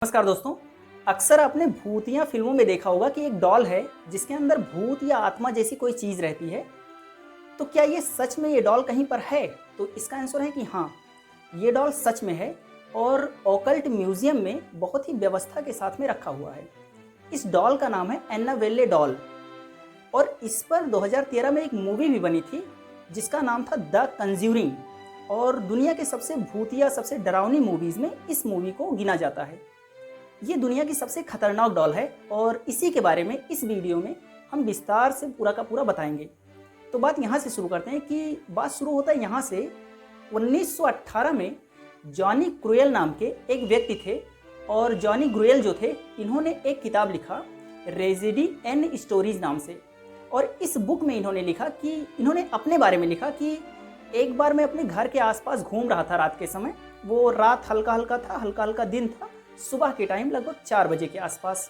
नमस्कार दोस्तों। अक्सर आपने भूतिया फिल्मों में देखा होगा कि एक डॉल है जिसके अंदर भूत या आत्मा जैसी कोई चीज़ रहती है। तो क्या ये सच में ये डॉल कहीं पर है? तो इसका आंसर है कि हाँ, ये डॉल सच में है और ऑकल्ट म्यूजियम में बहुत ही व्यवस्था के साथ में रखा हुआ है। इस डॉल का नाम है एनाबेले डॉल और इस पर 2013 में एक मूवी भी बनी थी जिसका नाम था द कंज्यूरिंग और दुनिया के सबसे भूतिया सबसे डरावनी मूवीज़ में इस मूवी को गिना जाता है। ये दुनिया की सबसे खतरनाक डॉल है और इसी के बारे में इस वीडियो में हम विस्तार से पूरा का पूरा बताएंगे। तो बात यहाँ से शुरू करते हैं कि बात शुरू होता है यहाँ से 1918 में जॉनी क्रुएल नाम के एक व्यक्ति थे और जॉनी क्रुएल जो थे इन्होंने एक किताब लिखा रेजिडी एन स्टोरीज नाम से। और इस बुक में इन्होंने लिखा कि इन्होंने अपने बारे में लिखा कि एक बार मैं अपने घर के आसपास घूम रहा था रात के समय। वो रात हल्का हल्का था, हल्का हल्का दिन था, सुबह के टाइम लगभग 4 बजे के आसपास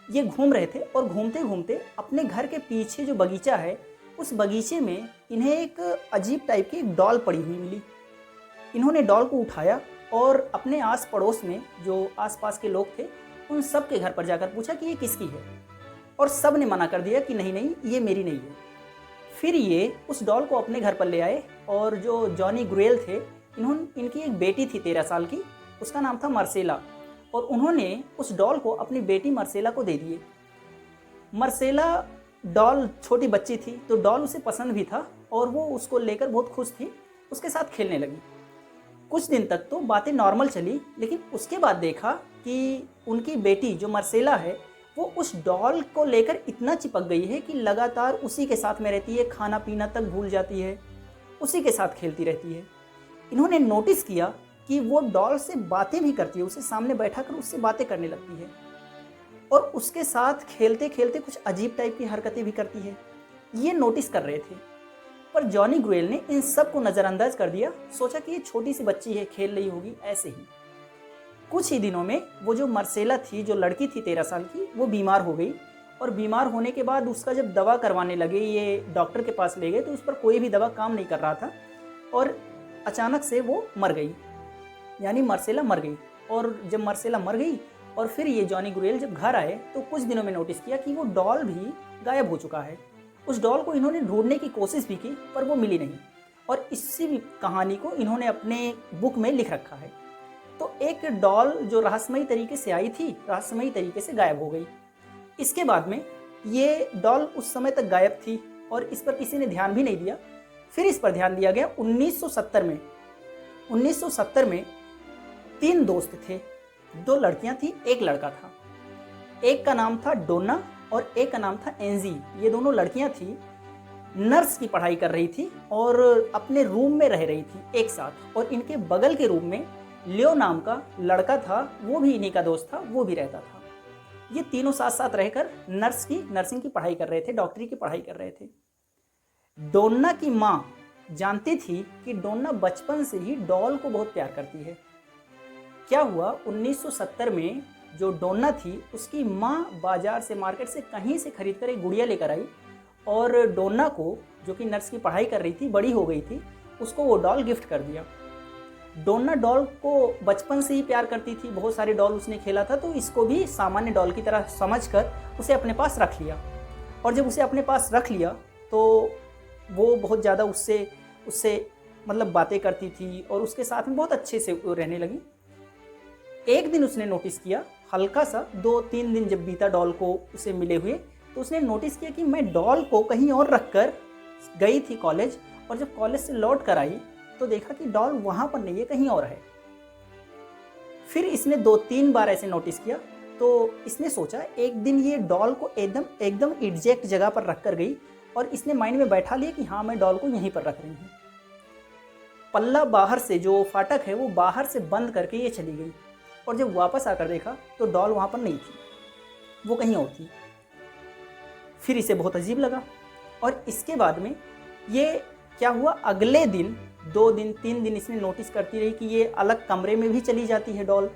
ये घूम रहे थे और घूमते घूमते अपने घर के पीछे जो बगीचा है उस बगीचे में इन्हें एक अजीब टाइप की एक डॉल पड़ी हुई मिली। इन्होंने डॉल को उठाया और अपने आस पड़ोस में जो आसपास के लोग थे उन सब के घर पर जाकर पूछा कि ये किसकी है और सब ने मना कर दिया कि नहीं नहीं, ये मेरी नहीं है। फिर ये उस डॉल को अपने घर पर ले आए और जो जॉनी क्रुएल थे इनकी एक बेटी थी 13 साल की, उसका नाम था मार्सेला और उन्होंने उस डॉल को अपनी बेटी मार्सेला को दे दिए। मार्सेला डॉल छोटी बच्ची थी तो डॉल उसे पसंद भी था और वो उसको लेकर बहुत खुश थी, उसके साथ खेलने लगी। कुछ दिन तक तो बातें नॉर्मल चली, लेकिन उसके बाद देखा कि उनकी बेटी जो मार्सेला है वो उस डॉल को लेकर इतना चिपक गई है कि लगातार उसी के साथ में रहती है, खाना पीना तक भूल जाती है, उसी के साथ खेलती रहती है। इन्होंने नोटिस किया कि वो डॉल से बातें भी करती है, उसे सामने बैठा कर उससे बातें करने लगती है और उसके साथ खेलते खेलते कुछ अजीब टाइप की हरकतें भी करती है। ये नोटिस कर रहे थे पर जॉनी क्रुएल ने इन सब को नज़रअंदाज कर दिया, सोचा कि ये छोटी सी बच्ची है, खेल रही होगी ऐसे ही। कुछ ही दिनों में वो जो मार्सेला थी, जो लड़की थी 13 साल की, वो बीमार हो गई और बीमार होने के बाद उसका जब दवा करवाने लगे, ये डॉक्टर के पास ले गए तो उस पर कोई भी दवा काम नहीं कर रहा था और अचानक से वो मर गई, यानी मार्सेला मर गई। और जब मार्सेला मर गई और फिर ये जॉनी क्रुएल जब घर आए तो कुछ दिनों में नोटिस किया कि वो डॉल भी गायब हो चुका है। उस डॉल को इन्होंने ढूंढने की कोशिश भी की पर वो मिली नहीं और इसी कहानी को इन्होंने अपने बुक में लिख रखा है। तो एक डॉल जो रहस्यमयी तरीके से आई थी, रहस्यमयी तरीके से गायब हो गई। इसके बाद में ये डॉल उस समय तक गायब थी और इस पर किसी ने ध्यान भी नहीं दिया। फिर इस पर ध्यान दिया गया 1970 में। 1970 में 3 दोस्त थे, 2 लड़कियां थी, 1 लड़का था। एक का नाम था डोना और एक का नाम था एंजी। ये दोनों लड़कियां थी, नर्स की पढ़ाई कर रही थी और अपने रूम में रह रही थी एक साथ। और इनके बगल के रूम में लियो नाम का लड़का था, वो भी इन्हीं का दोस्त था, वो भी रहता था। ये तीनों साथ साथ रहकर नर्सिंग की पढ़ाई कर रहे थे, डॉक्टरी की पढ़ाई कर रहे थे। डोना की माँ जानती थी कि डोना बचपन से ही डॉल को बहुत प्यार करती है। क्या हुआ, 1970 में जो डोना थी उसकी माँ बाजार से, मार्केट से कहीं से खरीद कर एक गुड़िया लेकर आई और डोना को, जो कि नर्स की पढ़ाई कर रही थी, बड़ी हो गई थी, उसको वो डॉल गिफ्ट कर दिया। डोना डॉल को बचपन से ही प्यार करती थी, बहुत सारे डॉल उसने खेला था, तो इसको भी सामान्य डॉल की तरह समझकर उसे अपने पास रख लिया। और जब उसे अपने पास रख लिया तो वो बहुत ज़्यादा उससे उससे मतलब बातें करती थी और उसके साथ में बहुत अच्छे से रहने लगी। एक दिन उसने नोटिस किया, हल्का सा 2-3 दिन जब बीता डॉल को उसे मिले हुए, तो उसने नोटिस किया कि मैं डॉल को कहीं और रख कर गई थी कॉलेज और जब कॉलेज से लौट कर आई तो देखा कि डॉल वहाँ पर नहीं है, कहीं और है। फिर इसने 2-3 बार ऐसे नोटिस किया तो इसने सोचा एक दिन ये डॉल को एकदम एग्जैक्ट जगह पर रख कर गई और इसने माइंड में बैठा लिया कि हाँ, मैं डॉल को यहीं पर रख रही हूँ। पल्ला बाहर से, जो फाटक है वो बाहर से बंद करके ये चली गई और जब वापस आकर देखा तो डॉल वहाँ पर नहीं थी, वो कहीं और थी। फिर इसे बहुत अजीब लगा और इसके बाद में ये क्या हुआ, अगले दिन 2 दिन 3 दिन इसने नोटिस करती रही कि ये अलग कमरे में भी चली जाती है डॉल।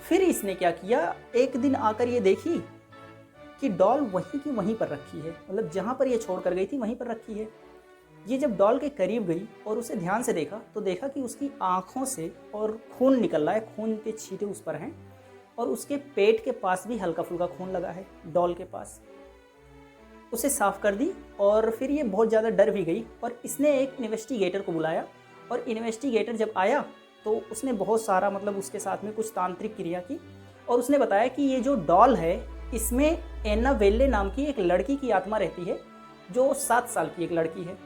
फिर इसने क्या किया, एक दिन आकर ये देखी कि डॉल वहीं की वहीं पर रखी है, मतलब जहाँ पर ये छोड़ कर गई थी वहीं पर रखी है। ये जब डॉल के करीब गई और उसे ध्यान से देखा तो देखा कि उसकी आँखों से और खून निकल रहा है, खून के छींटे उस पर हैं और उसके पेट के पास भी हल्का फुल्का खून लगा है, डॉल के पास। उसे साफ कर दी और फिर ये बहुत ज़्यादा डर भी गई और इसने एक इन्वेस्टिगेटर को बुलाया। और इन्वेस्टिगेटर जब आया तो उसने बहुत सारा मतलब उसके साथ में कुछ तांत्रिक क्रिया की और उसने बताया कि ये जो डॉल है इसमें एन्ना वेल्ले नाम की एक लड़की की आत्मा रहती है, जो 7 साल की एक लड़की है।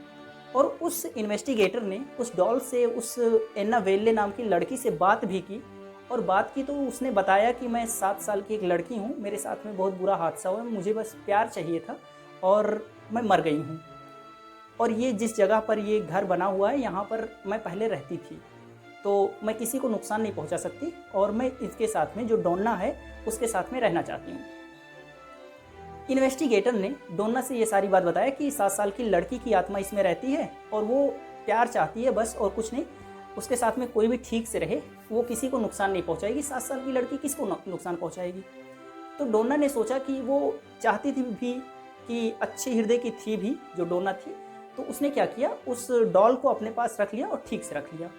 और उस इन्वेस्टिगेटर ने उस डॉल से, उस एन्ना वेल्ले नाम की लड़की से बात भी की और बात की तो उसने बताया कि मैं 7 साल की एक लड़की हूँ, मेरे साथ में बहुत बुरा हादसा हुआ, मुझे बस प्यार चाहिए था और मैं मर गई हूँ। और ये जिस जगह पर ये घर बना हुआ है यहाँ पर मैं पहले रहती थी, तो मैं किसी को नुकसान नहीं पहुँचा सकती और मैं इसके साथ में जो डोना है उसके साथ में रहना चाहती हूँ। इन्वेस्टिगेटर ने डोना से ये सारी बात बताया कि 7 साल की लड़की की आत्मा इसमें रहती है और वो प्यार चाहती है बस, और कुछ नहीं। उसके साथ में कोई भी ठीक से रहे, वो किसी को नुकसान नहीं पहुंचाएगी। 7 साल की लड़की किसको नुकसान पहुंचाएगी? तो डोना ने सोचा कि वो चाहती थी भी कि अच्छे हृदय की थी भी जो डोना थी, तो उसने क्या किया, उस डॉल को अपने पास रख लिया और ठीक से रख लिया।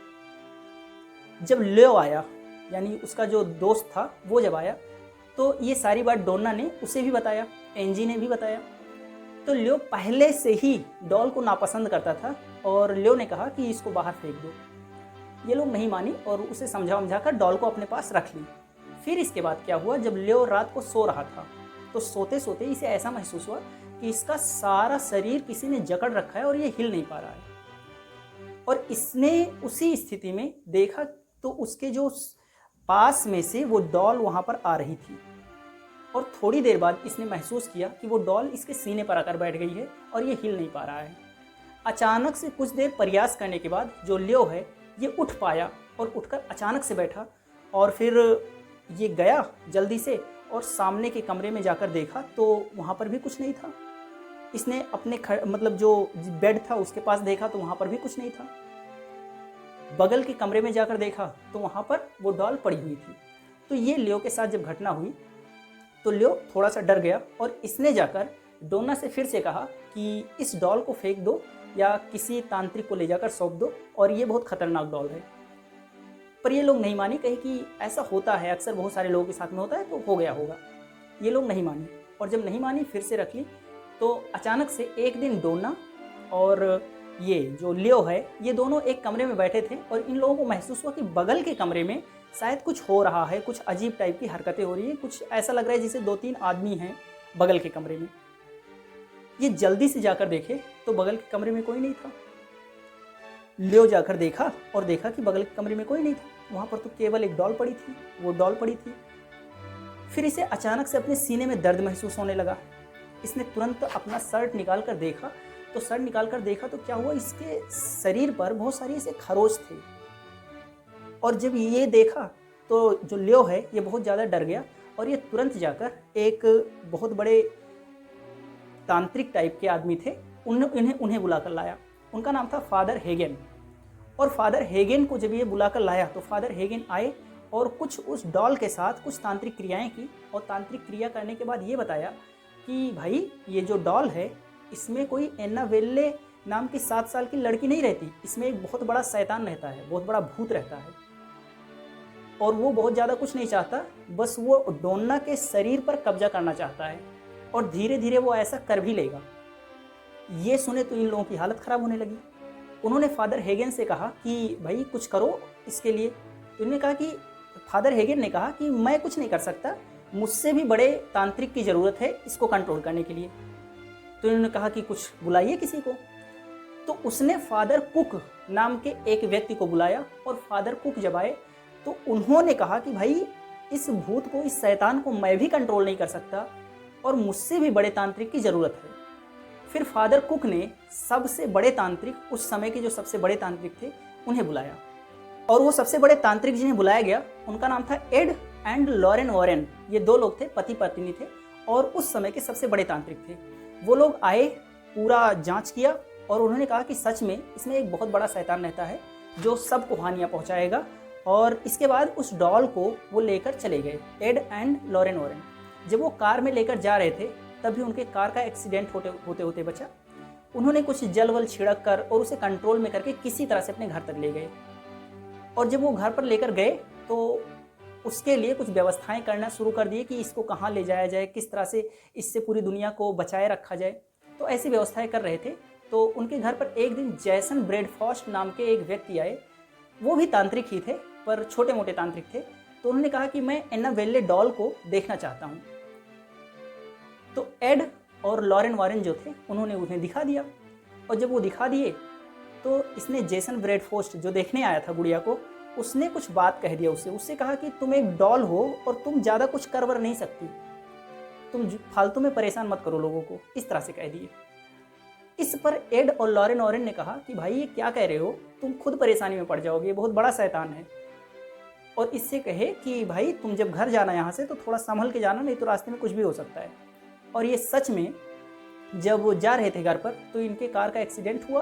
जब लियो आया, यानी उसका जो दोस्त था, वो जब आया तो ये सारी बात डोना ने उसे भी बताया, एंजी ने भी बताया। तो लियो पहले से ही डॉल को नापसंद करता था और लियो ने कहा कि इसको बाहर फेंक दो। ये लोग नहीं मानी और उसे समझा कर डॉल को अपने पास रख ली। फिर इसके बाद क्या हुआ, जब लियो रात को सो रहा था तो सोते सोते इसे ऐसा महसूस हुआ कि इसका सारा शरीर किसी ने जकड़ रखा है और ये हिल नहीं पा रहा है। और इसने उसी स्थिति में देखा तो उसके जो पास में से वो डॉल वहाँ पर आ रही थी और थोड़ी देर बाद इसने महसूस किया कि वो डॉल इसके सीने पर आकर बैठ गई है और ये हिल नहीं पा रहा है। अचानक से कुछ देर प्रयास करने के बाद जो लियो है ये उठ पाया और उठकर अचानक से बैठा और फिर ये गया जल्दी से और सामने के कमरे में जाकर देखा तो वहाँ पर भी कुछ नहीं था। इसने अपने मतलब जो बेड था उसके पास देखा तो वहाँ पर भी कुछ नहीं था। बगल के कमरे में जाकर देखा तो वहाँ पर वो डॉल पड़ी हुई थी। तो ये लियो के साथ जब घटना हुई तो लियो थोड़ा सा डर गया और इसने जाकर डोना से फिर से कहा कि इस डॉल को फेंक दो या किसी तांत्रिक को ले जाकर सौंप दो और ये बहुत खतरनाक डॉल है। पर ये लोग नहीं मानी, कहे कि ऐसा होता है, अक्सर बहुत सारे लोगों के साथ में होता है तो हो गया होगा। ये लोग नहीं मानी और जब नहीं मानी फिर से रख ली। तो अचानक से एक दिन डोना और ये जो लियो है ये दोनों एक कमरे में बैठे थे और इन लोगों को महसूस हुआ कि बगल के कमरे में शायद कुछ हो रहा है, कुछ अजीब टाइप की हरकतें हो रही है, कुछ ऐसा लग रहा है जैसे 2-3 आदमी हैं बगल के कमरे में। ये जल्दी से जाकर देखे तो बगल के कमरे में कोई नहीं था। लियो जाकर देखा और देखा कि बगल के कमरे में कोई नहीं था, वहाँ पर तो केवल एक डॉल पड़ी थी, वो डॉल पड़ी थी। फिर इसे अचानक से अपने सीने में दर्द महसूस होने लगा। इसने तुरंत अपना शर्ट निकाल कर देखा तो शर्ट निकाल कर देखा तो क्या हुआ, इसके शरीर पर बहुत सारी ऐसे खरोच थे। और जब ये देखा तो जो लियो है ये बहुत ज़्यादा डर गया और ये तुरंत जाकर एक बहुत बड़े तांत्रिक टाइप के आदमी थे, उन्हें बुलाकर लाया। उनका नाम था फादर हेगेन। और फादर हेगेन को जब ये बुलाकर लाया तो फादर हेगेन आए और कुछ उस डॉल के साथ कुछ तांत्रिक क्रियाएं की और तांत्रिक क्रिया करने के बाद ये बताया कि भाई ये जो डॉल है इसमें कोई एन्ना वेल्ले नाम की 7 साल की लड़की नहीं रहती, इसमें एक बहुत बड़ा शैतान रहता है, बहुत बड़ा भूत रहता है और वो बहुत ज़्यादा कुछ नहीं चाहता, बस वो डोना के शरीर पर कब्जा करना चाहता है और धीरे धीरे वो ऐसा कर भी लेगा। ये सुने तो इन लोगों की हालत ख़राब होने लगी। उन्होंने फादर हेगेन से कहा कि भाई कुछ करो इसके लिए। तो इन्होंने कहा कि फादर हेगेन ने कहा कि मैं कुछ नहीं कर सकता, मुझसे भी बड़े तांत्रिक की ज़रूरत है इसको कंट्रोल करने के लिए। तो इन्होंने कहा कि कुछ बुलाइए किसी को। तो उसने फादर कुक नाम के एक व्यक्ति को बुलाया और फादर कुक जब आए तो उन्होंने कहा कि भाई इस भूत को, इस शैतान को मैं भी कंट्रोल नहीं कर सकता और मुझसे भी बड़े तांत्रिक की ज़रूरत है। फिर फादर कुक ने सबसे बड़े तांत्रिक, उस समय के जो सबसे बड़े तांत्रिक थे, उन्हें बुलाया और वो सबसे बड़े तांत्रिक जिन्हें बुलाया गया उनका नाम था एड एंड लॉरेन वॉरेन। ये 2 लोग थे, पति पत्नी थे और उस समय के सबसे बड़े तांत्रिक थे। वो लोग आए, पूरा जांच किया और उन्होंने कहा कि सच में इसमें एक बहुत बड़ा शैतान रहता है जो सबको हानियाँ पहुँचाएगा। और इसके बाद उस डॉल को वो लेकर चले गए, एड एंड लॉरेन वॉरेन। जब वो कार में लेकर जा रहे थे तभी उनके कार का एक्सीडेंट होते होते बचा। उन्होंने कुछ जल वल छिड़क कर और उसे कंट्रोल में करके किसी तरह से अपने घर तक ले गए। और जब वो घर पर लेकर गए तो उसके लिए कुछ व्यवस्थाएं करना शुरू कर दिए कि इसको कहाँ ले जाया जाए, किस तरह से इससे पूरी दुनिया को बचाए रखा जाए। तो ऐसी व्यवस्थाएं कर रहे थे। तो उनके घर पर एक दिन जैसन ब्रेडफॉस्ट नाम के एक व्यक्ति आए। वो भी तांत्रिक ही थे, पर छोटे मोटे तांत्रिक थे। तो उन्होंने कहा कि मैं एनाबेले डॉल को देखना चाहता हूँ। तो एड और लॉरेन वॉरेन जो थे उन्होंने उन्हें दिखा दिया। और जब वो दिखा दिए तो इसने जेसन ब्रेडफॉस्ट जो देखने आया था गुड़िया को, उसने कुछ बात कह दिया उससे कहा कि तुम एक डॉल हो और तुम ज़्यादा कुछ कर वर नहीं सकती, तुम फालतू में परेशान मत करो लोगों को, इस तरह से कह दिए। इस पर एड और लॉरेन वॉरेन ने कहा कि भाई ये क्या कह रहे हो, तुम खुद परेशानी में पड़ जाओगे, ये बहुत बड़ा शैतान है। और इससे कहे कि भाई तुम जब घर जाना यहाँ से तो थोड़ा संभल के जाना, नहीं तो रास्ते में कुछ भी हो सकता है। और ये सच में जब वो जा रहे थे घर पर तो इनके कार का एक्सीडेंट हुआ,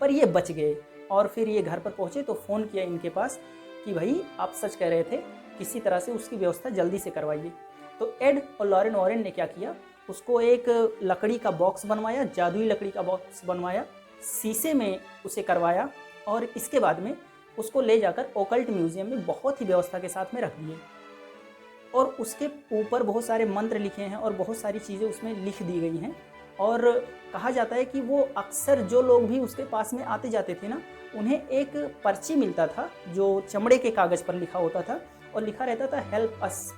पर ये बच गए। और फिर ये घर पर पहुँचे तो फ़ोन किया इनके पास कि भाई आप सच कह रहे थे, किसी तरह से उसकी व्यवस्था जल्दी से करवाइए। तो एड और लॉरेन वॉरेन ने क्या किया, उसको एक लकड़ी का बॉक्स बनवाया, जादुई लकड़ी का बॉक्स बनवाया, शीशे में उसे करवाया और इसके बाद में उसको ले जाकर ओकल्ट म्यूजियम में बहुत ही व्यवस्था के साथ में रख दिए। और उसके ऊपर बहुत सारे मंत्र लिखे हैं और बहुत सारी चीज़ें उसमें लिख दी गई हैं। और कहा जाता है कि वो अक्सर जो लोग भी उसके पास में आते जाते थे ना, उन्हें एक पर्ची मिलता था जो चमड़े के कागज़ पर लिखा होता था और लिखा रहता था हेल्प अस।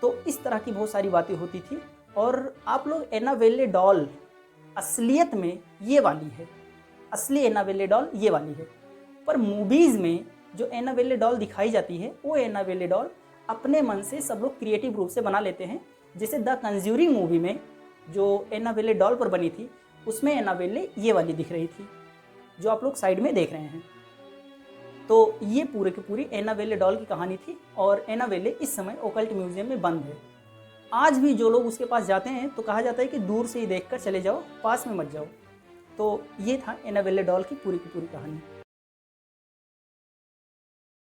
तो इस तरह की बहुत सारी बातें होती थी। और आप लोग एनाबेले डॉल असलियत में ये वाली है, असली एनाबेले डॉल ये वाली है। पर मूवीज़ में जो एनाबेले डॉल दिखाई जाती है वो एनाबेले डॉल अपने मन से सब लोग क्रिएटिव रूप से बना लेते हैं। जैसे द कंज्यूरिंग मूवी में जो एनाबेले डॉल पर बनी थी, उसमें एनाबेले ये वाली दिख रही थी जो आप लोग साइड में देख रहे हैं। तो ये पूरे की पूरी एनाबेले डॉल की कहानी थी। और एनाबेले इस समय ओकल्ट म्यूजियम में बंद है। आज भी जो लोग उसके पास जाते हैं तो कहा जाता है कि दूर से ही देखकर चले जाओ, पास में मत जाओ। तो ये था एनाबेले डॉल की पूरी कहानी।